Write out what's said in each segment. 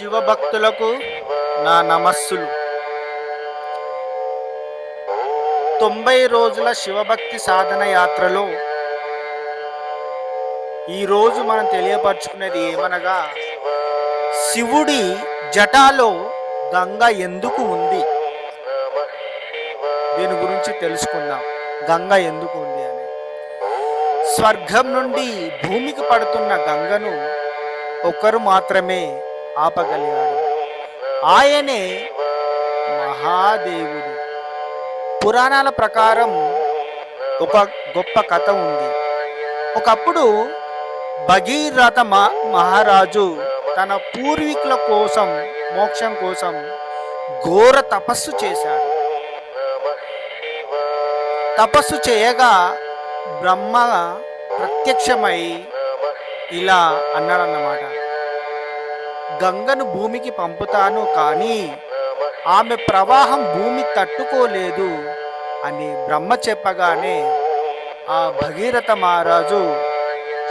శివభక్తులకు నా నమస్సులు. 90 రోజుల శివభక్తి సాధన యాత్రలో ఈరోజు మనం తెలియపరచుకునేది ఏమనగా, శివుడి జటాలో గంగ ఎందుకు ఉంది, దీని గురించి తెలుసుకుందాం. గంగ ఎందుకు ఉంది అని. స్వర్గం నుండి భూమికి పడుతున్న గంగను ఒకరు మాత్రమే ఆపగలిగాడు. ఆయనే మహాదేవుడు. పురాణాల ప్రకారం ఒక గొప్ప కథ ఉంది. ఒకప్పుడు భగీరథ మహారాజు తన పూర్వీకుల కోసం, మోక్షం కోసం ఘోర తపస్సు చేశాడు. తపస్సు చేయగా బ్రహ్మ ప్రత్యక్షమై ఇలా అన్నాడన్నమాట, గంగను భూమికి పంపుతాను, కానీ ఆమె ప్రవాహం భూమి తట్టుకోలేదు అని బ్రహ్మ చెప్పగానే ఆ భగీరథ మహారాజు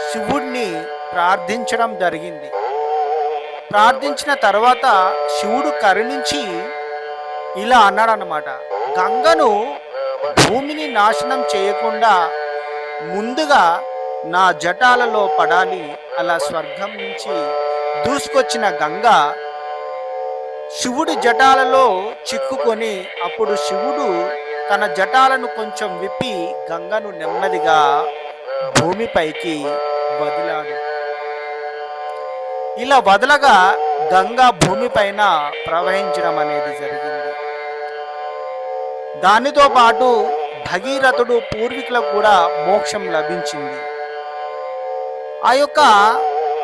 శివుడిని ప్రార్థించడం జరిగింది. ప్రార్థించిన తర్వాత శివుడు కరుణించి ఇలా అన్నాడన్నమాట, గంగను భూమిని నాశనం చేయకుండా ముందుగా నా జటాలలో పడాలి. అలా స్వర్గం నుంచి దూసుకొచ్చిన గంగ శివుడి జటాలలో చిక్కుకొని, అప్పుడు శివుడు తన జటాలను కొంచెం విప్పి గంగను నెమ్మదిగా భూమిపైకి వదిలాడు. ఇలా వదలగా గంగ భూమిపైన ప్రవహించడం అనేది జరిగింది. దానితో పాటు భగీరథుడు పూర్వీకులకు కూడా మోక్షం లభించింది.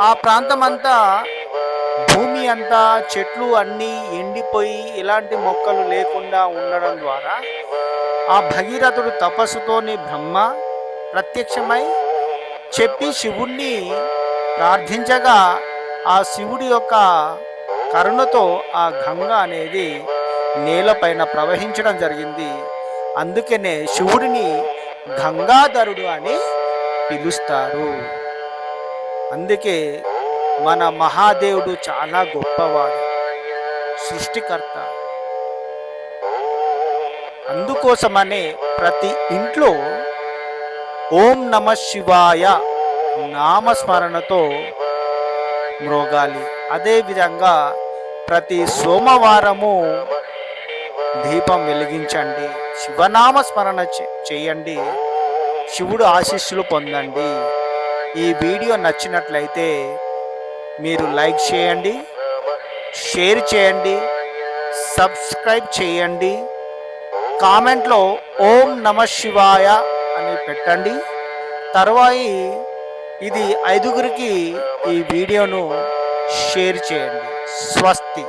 ఆ ప్రాంతమంతా, భూమి అంతా చెట్లు అన్నీ ఎండిపోయి ఎలాంటి మొక్కలు లేకుండా ఉండడం ద్వారా ఆ భగీరథుడు తపస్సుతోని బ్రహ్మ ప్రత్యక్షమై చెప్పి శివుణ్ణి ప్రార్థించగా ఆ శివుడి యొక్క కరుణతో ఆ గంగ అనేది నేలపైన ప్రవహించడం జరిగింది. అందుకనే శివుడిని గంగాధరుడు అని పిలుస్తారు. అందుకే మన మహాదేవుడు చాలా గొప్పవాడు, సృష్టికర్త. అందుకోసమనే ప్రతి ఇంట్లో ఓం నమ శివాయ నామస్మరణతో మ్రోగాలి. అదేవిధంగా ప్రతి సోమవారము దీపం వెలిగించండి, శివనామ స్మరణ చేయండి, శివుడు ఆశీస్సులు పొందండి. ఈ వీడియో నచ్చినట్లయితే మీరు లైక్ చేయండి, షేర్ చేయండి, సబ్స్క్రైబ్ చేయండి, కామెంట్లో ఓం నమ శివాయ అని పెట్టండి. తర్వాయి ఇది 5గురికి ఈ వీడియోను షేర్ చేయండి. స్వస్తి.